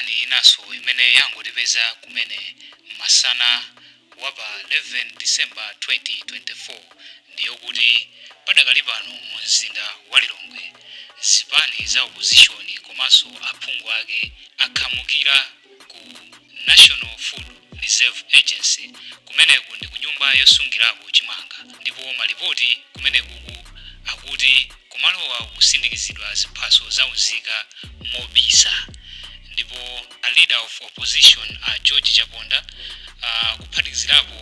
nkhani inaso imene yangotipeza kumene masana wapa 11 December 2024 ndiyokuti padakali pano mu mzinda wa Lilongwe zipani za opposition komanso aphungu ake akhamukira ku National Food Reserve Agency kumeneku ndi kunyumba yosungirako chimanga, ndipo malipoti kumenekuku akuti kumalowa kusindikizidwa ziphaso zaunzika mobisa, ndipo a leader of opposition George Chaponda kuphatikizirapo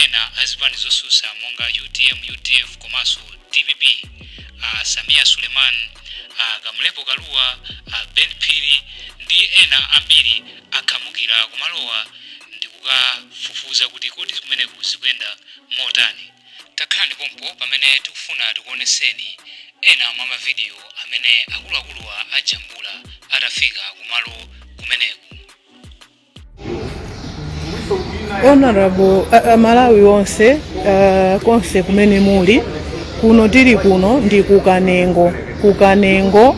ena azipani zosusa monga UTM, UDF komanso DPP Samia Suleiman, Kamlepo Kaluwa, Ben Phiri ndi ena ambiri akhamukira kumalowa ndi kukafufuza kuti kodi kumeneku zikuyenda motani. Takhalani pompo pamene tikufuna tikuoneseni ena mwa mavidiyo amene akuluakuluwa ajambula atafika kumalo kumeneku. Honorable Malawi wonse konse kumene muli kuno tili kuno ndi kukanengo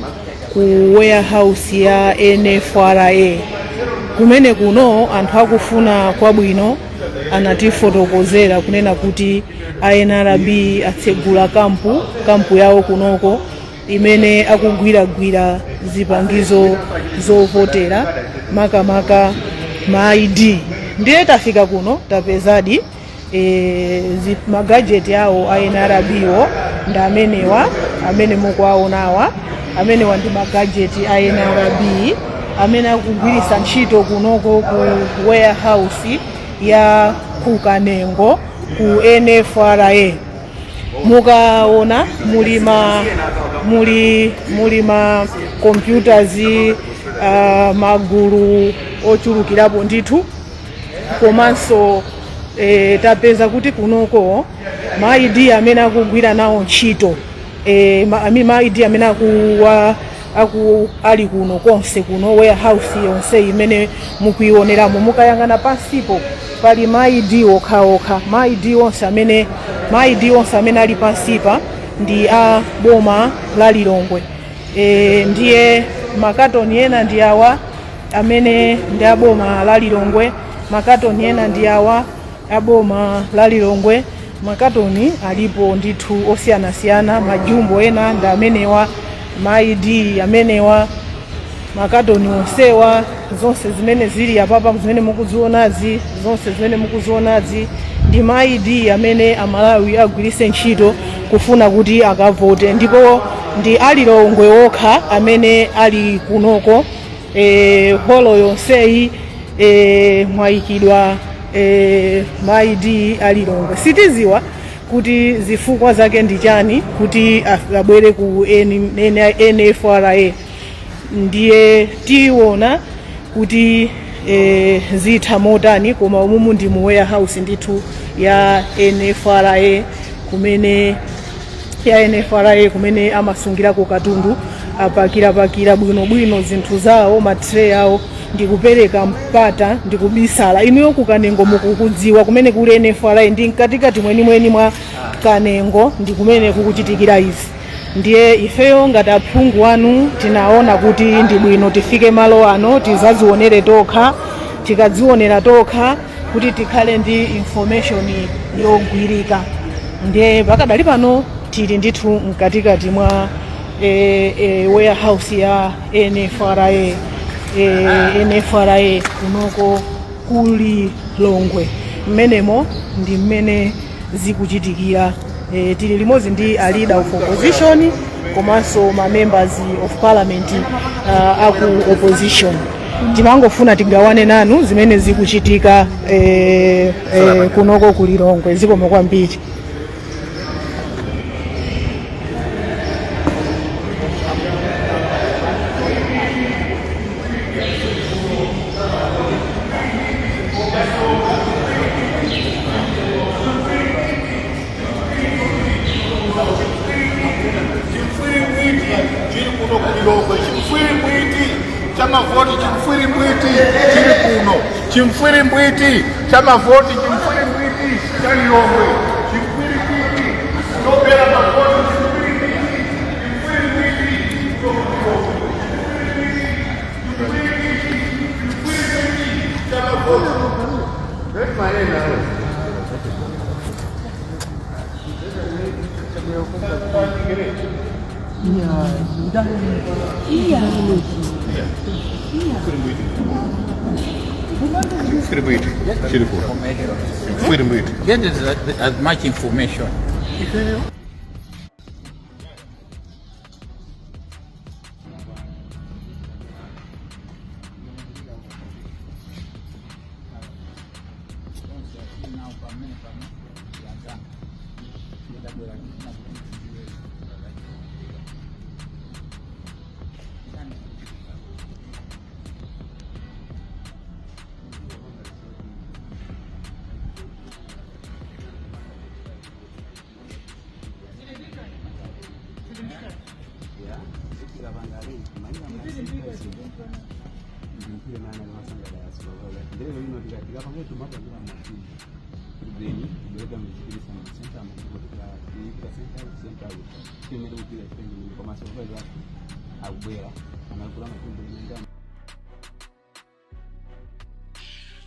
ku warehouse ya NFRA kumene kuno anthu akufuna kwabwino anatifotokozera kunena kuti NRB atsegula kampu yawo kunoko imene akugwiragwira zipangizo zovotera makamaka ma ID. Ndiye tafika kuno tapezadi magajeti yawo NRB wo ndi amenewa amene mukuwaonawa, amenewa ndi magajeti NRB amene akugwirisa ntchito kunoko ku warehouse ya kukanengo ku NFRA. Mukaona muli ma computers magulu ochulukirapo ndithu, komanso tapeza kuti kunoko ma ID amene akugwira nawo ntchito ma ID amene ali kuno konse kuno warehouse yonse imene mukuyioneramo. Mukayangana pansipo pali ma ID okhaokha, ma ID onse amene ali pansipa ndi a boma la Lilongwe. Ndiye makatoni ena ndi awa amene ndi a boma la Lilongwe, makatoni ena ndi awa a boma la Lilongwe. Makatoni alipo ndithu osiyanasiyana, majumbo ena ndi amenewa, ma ID amenewa, makatoni onsewa zonse zimene zili apapa zimene mukuzionazi ndi ma ID amene Amalawi agwirise ntchito kufuna kuti akavote, ndipo ndi Alilongwe okha amene ali kunoko. Holo yonseyi mwayikidwa ma ID Alilongwe. Sitiziwa kuti zifukwa zake ndi chani kuti abwere ku NFRA. Ndiye tiona kuti zitha motani, koma umumu ndi mu warehouse ndithu ya NFRA kumene amasungirako katundu, apakira bwinobwino zinthu zawo, matray awo ndi kupereka mpata ndi kubisala. Inuyo kukanengo mukukudziwa kumene kuli NFRA ndi mkatikati mweni mwa kanengo ndi kumene kukuchitikira izi. Ndiye ifeyo ngati aphungu anu tinaona kuti ndi bwino tifike malo ano tizazionere tokha, tikadzionera tokha kuti tikhale ndi information yogwirika. Ndiye pakadali pano tili ndithu mkatikati mwa warehouse ya NFRA kunoko kuli Lilongwe. Mmenemo ndi mmene zikuchitikira. Tili limodzi ndi a leader of opposition komanso ma members of parliament aku opposition. Timangofuna tigawane nanu zimene zikuchitika kunoko kuli Lilongwe. Zikomo kwambiri. Chimfwiri chamavoti cha Lilongwe. Get as much information.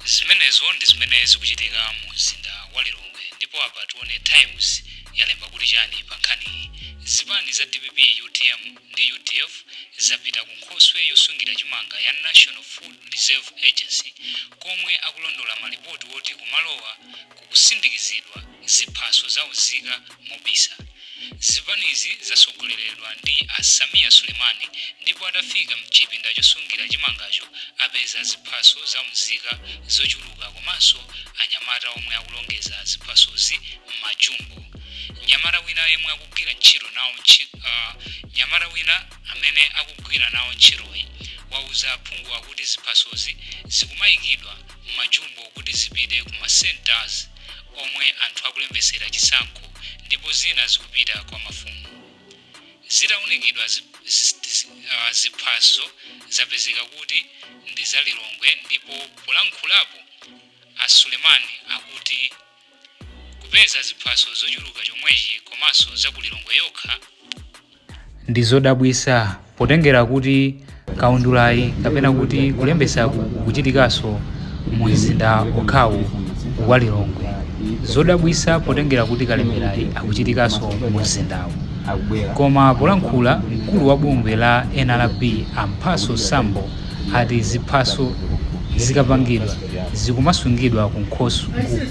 zimenezo ndi zimene zikuchitika mu mzinda wa Lilongwe ndipo apa tione Times yalemba kuti chani pa nkhani iyi. Zipani za DPP, UTM ndi UDF zapita ku nkhoswe yosungira chimanga ya National Food Reserve Agency komwe akulondola malipoti oti kumalowa kukusindikizidwa ziphaso za uzika mobisa. Zipanizi zasogoleredwa ndi Samia Sulemani ndipo atafika mchipinda chosungira chimangacho apeza ziphaso za mzika zochuluka komanso anyamata omwe akulongeza ziphasozi m'majumbo. Nyamata wina yemwe akugwira ntchito nawo nyamata wina amene akugwira nawo ntchitoyi wauza aphungu kuti ziphasozi zikumayikidwa m'majumbo kuti zipite ku ma centers omwe anthu akulembesera chisankho ndipo zina zikupita kwa mafumu. Zitaonekidwa ziphaso zapezeka kuti ndi za Lilongwe ndipo polankhulapo Sulemani akuti kupeza ziphaso zochuluka chomwechi komanso za ku Lilongwe yokha ndi zodabwisa potengera kuti kaundulayi kapena kuti kulembesa kuchitikaso mu mzinda okhawu wa Lilongwe. Zodabwisa potengera kuti kalemberayi akuchitikaso mu mzindawu. Koma polankhula mkulu wa bungwe la NRB Amphaso Sambo ati ziphaso zikapangidwa zikumasungidwa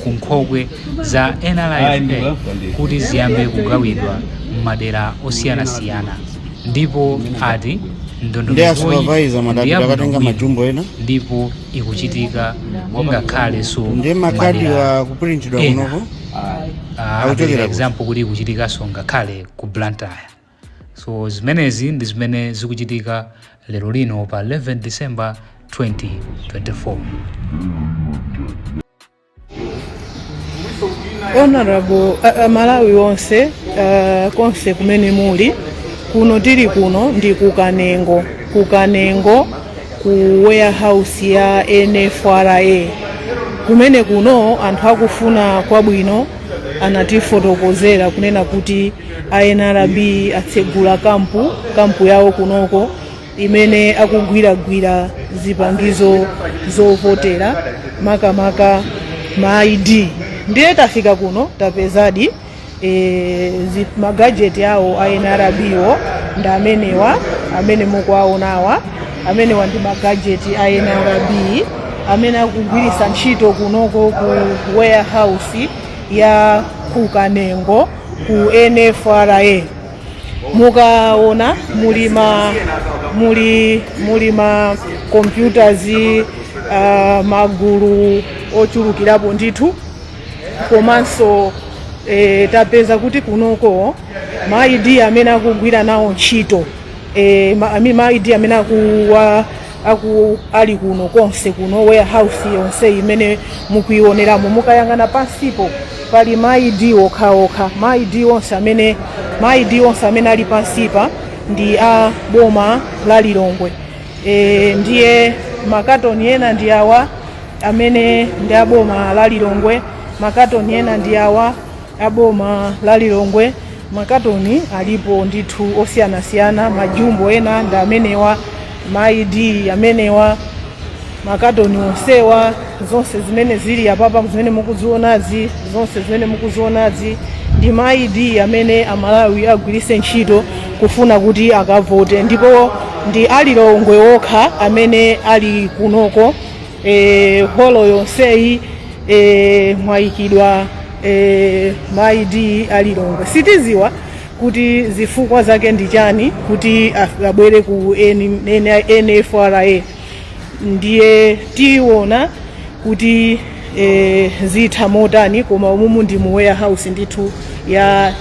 ku nkhokwe za NRFA kuti ziyambe kugawidwa m'madera osiyanasiyana ndipo ati ndondomeko ndipo ikuchitika ngakhale so ndi makadi wa kuprintiwa kunoko akuchokera example kuti ikuchitikaso ngakhale ku Blantyre. So zimenezi ndi zimene zikuchitika lero lino pa 11 December 2024. Honorable Malawi onse konse kumene muli kuno tili kuno ndi kukanengo ku warehouse ya NFRA kumene kuno anthu akufuna kwabwino anatifotokozera kunena kuti NRB atsegula kampu yawo kunoko imene akugwiragwira zipangizo zovotera makamaka ma ID. Ndiye tafika kuno tapezadi magajeti awo a NRB wo ndi amene mukuwaonawa amenewa ndi magajeti a NRB amene akugwirisa ntchito kunoko ku warehouse ya kukanengo ku NFRA. Mukaona mulima computers magulu ochulukirapo ndithu komanso tapeza kuti kunoko ma ID amene akugwira nawo ntchito ma ID amene ali kuno konse kuno warehouse yonse imene mukuioneramo mukayang'ana pansipo pali ma ID okhaokha ma ID onse amene ali pansipa ndi a boma la Lilongwe. Ndiye makatoni ena ndi awa amene ndi a boma la Lilongwe, makatoni ena ndi awa a boma la Lilongwe. Makatoni alipo ndithu osiyanasiyana, majumbo ena ndi amenewa, ma ID amenewa, makatoni onsewa zonse zimene zili apapa zimene mukuzionazi zonse zimene mukuzionazi ndi ma ID amene amalawi agwiritse ntchito kufuna kuti akavote, ndipo ndi alilongwe okha amene ali kunoko. Holo yonseyi mwayikidwa ma ID alilongwe. Sitiziwa kuti zifukwa zake ndi chani kuti abwere ku NFRA. Ndiye tiona kuti zitha motani, koma umumu ndi mu warehouse ndithu ya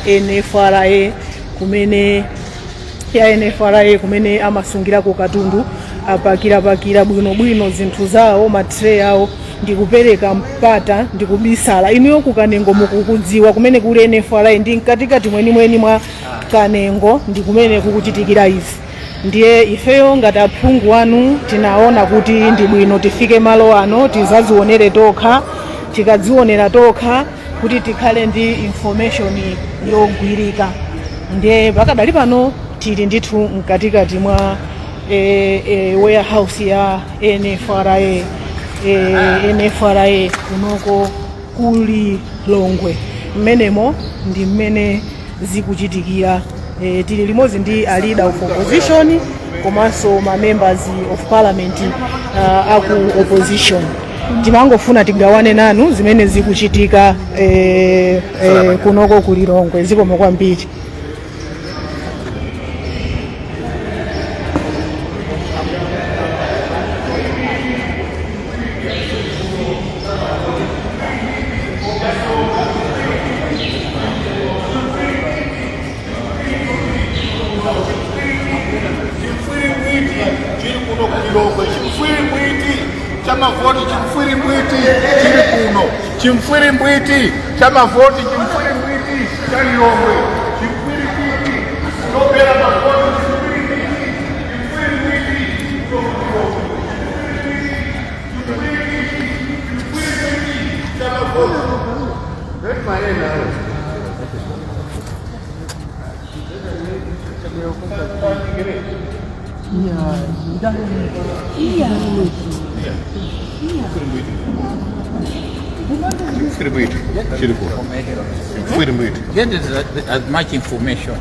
NFRA kumene amasungirako katundu, apakira bwinobwino zinthu zawo, matray awo, ndi kupereka mpata, ndi kubisala. Inuyo ku Kanengo mukukudziwa kumene kuli NFRA ndi mkatikati mwenimweni mwa Kanengo, ndi kumene kukuchitikira izi. Ndiye ifeyo ngati aphungu wanu tinaona kuti ndi bwino tifike malo ano tizazionere tokha, tikadzionera tokha kuti tikhale ndi information yogwirika. Ndiye pakadali pano tili ndithu mkatikati mwa warehouse ya NFRA kunoko kuli Longwe. Mmenemo ndi mmene zikuchitikira. Tili limodzi ndi a leader of opposition komanso ma members of parliament aku opposition. Timangofuna tigawane nanu zimene zikuchitika kunoko kuli Longwe. Zikomo kwambiri. Chimfwirimbwiti chamavoti chimfwirimbwiti chalilongwe chimfwirimbwiti chopera mavoti Get as much information.